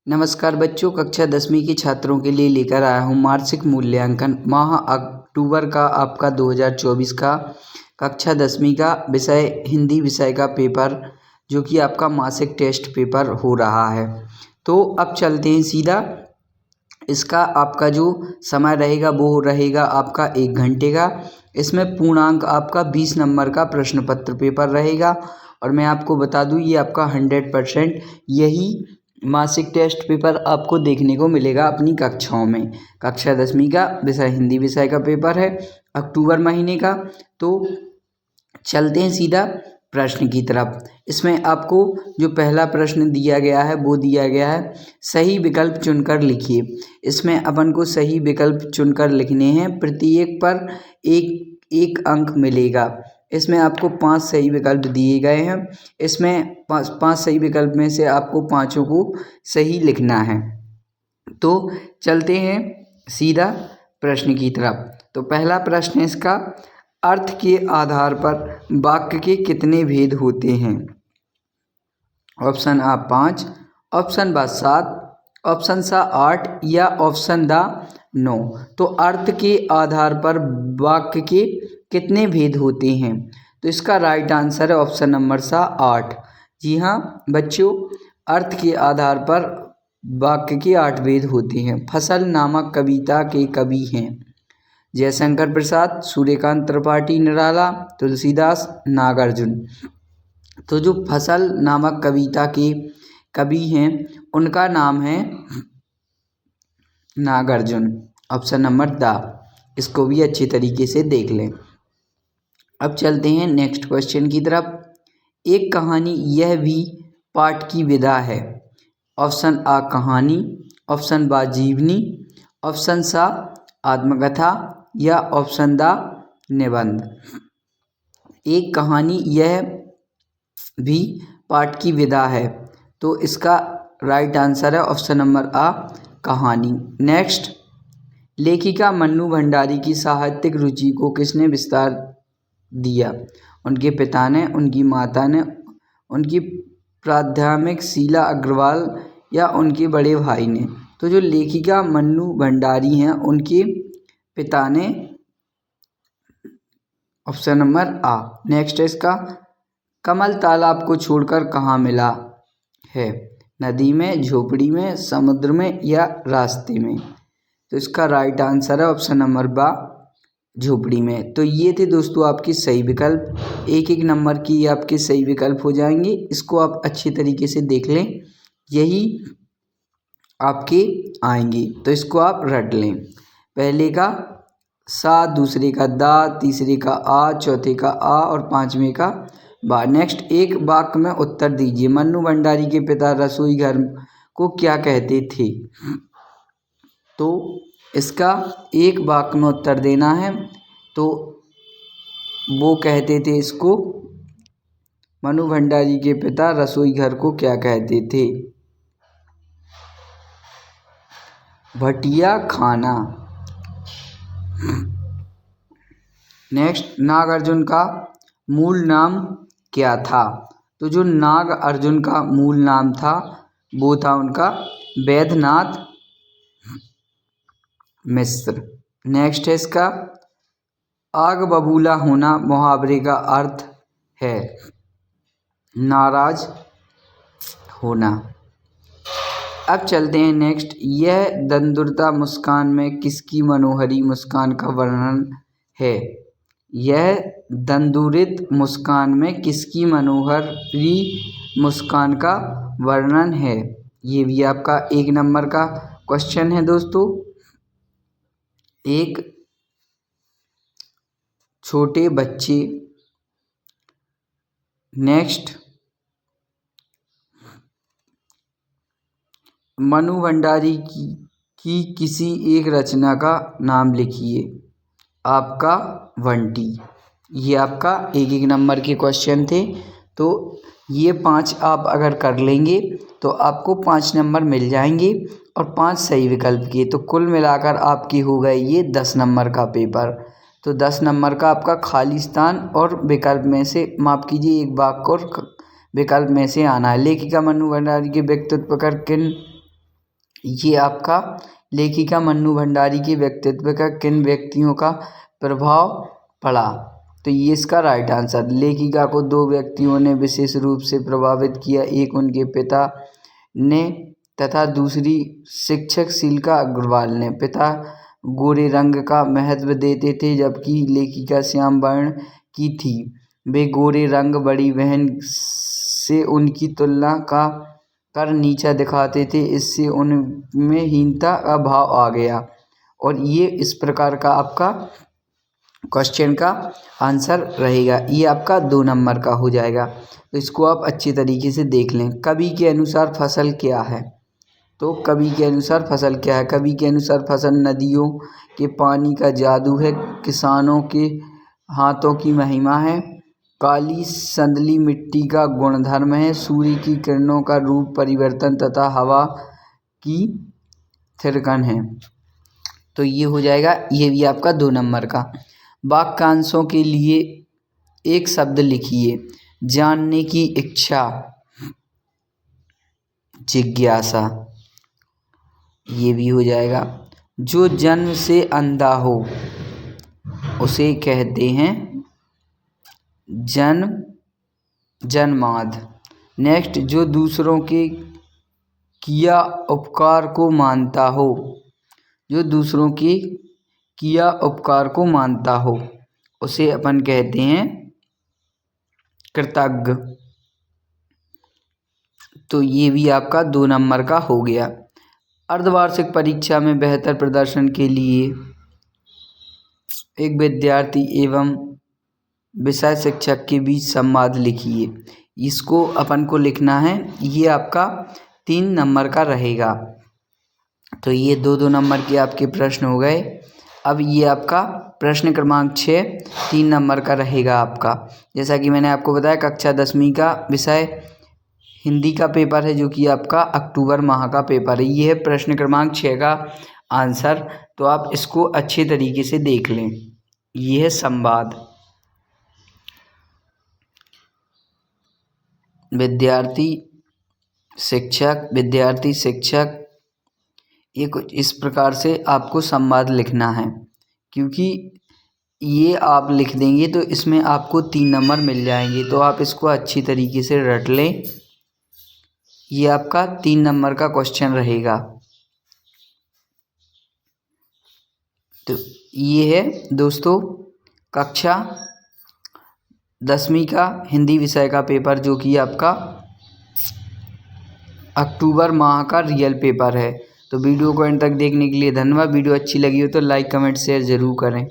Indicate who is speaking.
Speaker 1: नमस्कार बच्चों, कक्षा 10वीं के छात्रों के लिए लेकर आया हूँ वार्षिक मूल्यांकन माह अक्टूबर का आपका 2024 का कक्षा 10वीं का विषय हिंदी विषय का पेपर, जो कि आपका मासिक टेस्ट पेपर हो रहा है। तो अब चलते हैं सीधा। इसका आपका जो समय रहेगा वो रहेगा आपका 1 घंटे का। इसमें पूर्णांक आपका 20 नंबर का प्रश्न पत्र पेपर रहेगा। और मैं आपको बता दूं, ये आपका 100% यही मासिक टेस्ट पेपर आपको देखने को मिलेगा अपनी कक्षाओं में। कक्षा 10वीं का विषय हिंदी विषय का पेपर है अक्टूबर महीने का। तो चलते हैं सीधा प्रश्न की तरफ। इसमें आपको जो पहला प्रश्न दिया गया है वो दिया गया है, सही विकल्प चुनकर लिखिए। इसमें अपन को सही विकल्प चुनकर लिखने हैं, प्रत्येक पर एक अंक मिलेगा। इसमें आपको 5 सही विकल्प दिए गए हैं। इसमें पाँच सही विकल्प में से आपको 5 को सही लिखना है। तो चलते हैं सीधा प्रश्न की तरफ। तो पहला प्रश्न है इसका, अर्थ के आधार पर वाक्य के कितने भेद होते हैं? ऑप्शन आ 5, ऑप्शन बा 7, ऑप्शन सा 8 या ऑप्शन दा 9। तो अर्थ के आधार पर वाक्य के कितने भेद होते हैं? तो इसका राइट आंसर है ऑप्शन नंबर सा 8। जी हाँ बच्चों, अर्थ के आधार पर वाक्य के 8 भेद होते हैं। फसल नामक कविता के कवि हैं जयशंकर प्रसाद, सूर्यकांत त्रिपाठी निराला, तुलसीदास, नागार्जुन। तो जो फसल नामक कविता के कवि हैं उनका नाम है नागार्जुन, ऑप्शन नंबर दा। इसको भी अच्छी तरीके से देख लें। अब चलते हैं नेक्स्ट क्वेश्चन की तरफ। एक कहानी यह भी पाठ की विधा है। ऑप्शन आ कहानी, ऑप्शन बा जीवनी, ऑप्शन सा आत्मकथा या ऑप्शन दा निबंध। एक कहानी यह भी पाठ की विधा है, तो इसका राइट आंसर है ऑप्शन नंबर आ कहानी। नेक्स्ट, लेखिका मन्नू भंडारी की साहित्यिक रुचि को किसने विस्तार दिया? उनके पिता ने, उनकी माता ने, उनकी प्राध्यापक शीला अग्रवाल या उनके बड़े भाई ने। तो जो लेखिका मन्नू भंडारी हैं उनके पिता ने, ऑप्शन नंबर आ। नेक्स्ट है इसका, कमल तालाब को छोड़कर कहाँ मिला है? नदी में, झोपड़ी में, समुद्र में या रास्ते में? तो इसका राइट आंसर है ऑप्शन नंबर बा, झोपड़ी में। तो ये थे दोस्तों आपके सही विकल्प। एक नंबर की आपके सही विकल्प हो जाएंगे। इसको आप अच्छी तरीके से देख लें, यही आपके आएंगे। तो इसको आप रट लें। पहले का सा, दूसरे का दा, तीसरे का आ, चौथे का आ और पांचवें का बा। नेक्स्ट, एक वाक्य में उत्तर दीजिए। मन्नू भंडारी के पिता रसोई घर को क्या कहते थे? तो इसका एक वाक्य में उत्तर देना है। तो वो कहते थे इसको, मन्नू भंडारी के पिता रसोई घर को क्या कहते थे? भटिया खाना। नेक्स्ट, नागार्जुन का मूल नाम क्या था? तो जो नागार्जुन का मूल नाम था वो था उनका वैद्यनाथ मिश्र। नेक्स्ट है इसका, आग बबूला होना मुहावरे का अर्थ है नाराज होना। अब चलते हैं नेक्स्ट, यह दंदुरता मुस्कान में किसकी मनोहरी मुस्कान का वर्णन है? यह दंदुरित मुस्कान में किसकी मनोहरी मुस्कान का वर्णन है? ये भी आपका 1 नंबर का क्वेश्चन है दोस्तों। एक छोटे बच्चे। नेक्स्ट, मन्नू भंडारी की किसी एक रचना का नाम लिखिए। आपका बंटी। ये आपका 1 नंबर के क्वेश्चन थे। तो ये 5 आप अगर कर लेंगे तो आपको 5 नंबर मिल जाएंगे और 5 सही विकल्प के। तो कुल मिलाकर आपकी हो गए ये 10 नंबर का पेपर। तो 10 नंबर का आपका खाली स्थान और विकल्प में से, माफ़ कीजिए, एक वाक्य और विकल्प में से आना है। लेखिका मन्नू भंडारी के व्यक्तित्व पर किन ये आपका लेखिका मन्नू भंडारी के व्यक्तित्व का किन व्यक्तियों का प्रभाव पड़ा। तो ये इसका राइट आंसर। लेखिका को दो व्यक्तियों ने विशेष रूप से प्रभावित किया, एक उनके पिता ने तथा दूसरी शिक्षक शिल्पा अग्रवाल ने। पिता गोरे रंग का महत्व देते थे जबकि लेखिका श्याम वर्ण की थी। वे गोरे रंग बड़ी बहन से उनकी तुलना कर नीचा दिखाते थे, इससे उनमें हीनता का भाव आ गया। और ये इस प्रकार का आपका क्वेश्चन का आंसर रहेगा। ये आपका 2 नंबर का हो जाएगा। तो इसको आप अच्छी तरीके से देख लें। कवि के अनुसार फसल क्या है। तो कवि के अनुसार फसल क्या है। कवि के अनुसार फसल नदियों के पानी का जादू है, किसानों के हाथों की महिमा है, काली संदली मिट्टी का गुणधर्म है, सूर्य की किरणों का रूप परिवर्तन तथा हवा की थिरकन है। तो ये हो जाएगा, ये भी आपका 2 नंबर का। वाक्यांशों के लिए एक शब्द लिखिए। जानने की इच्छा, जिज्ञासा, ये भी हो जाएगा। जो जन्म से अंधा हो उसे कहते हैं जन्मांध। नेक्स्ट, जो दूसरों के किया उपकार को मानता हो, जो दूसरों के किया उपकार को मानता हो उसे अपन कहते हैं कृतज्ञ। तो ये भी आपका 2 नंबर का हो गया। अर्धवार्षिक परीक्षा में बेहतर प्रदर्शन के लिए एक विद्यार्थी एवं विषय शिक्षक के बीच संवाद लिखिए। इसको अपन को लिखना है। ये आपका 3 नंबर का रहेगा। तो ये 2-2 नंबर के आपके प्रश्न हो गए। अब ये आपका प्रश्न क्रमांक 6 3 नंबर का रहेगा आपका। जैसा कि मैंने आपको बताया, कक्षा 10वीं का विषय हिंदी का पेपर है, जो कि आपका अक्टूबर माह का पेपर है। ये है प्रश्न क्रमांक 6 का आंसर। तो आप इसको अच्छे तरीके से देख लें। ये है संवाद। विद्यार्थी शिक्षक, ये कुछ इस प्रकार से आपको संवाद लिखना है, क्योंकि ये आप लिख देंगे तो इसमें आपको 3 नंबर मिल जाएंगे। तो आप इसको अच्छी तरीके से रट लें। ये आपका 3 नंबर का क्वेश्चन रहेगा। तो ये है दोस्तों कक्षा 10वीं का हिंदी विषय का पेपर, जो कि आपका अक्टूबर माह का रियल पेपर है। तो वीडियो को एंड तक देखने के लिए धन्यवाद। वीडियो अच्छी लगी हो तो लाइक कमेंट शेयर ज़रूर करें।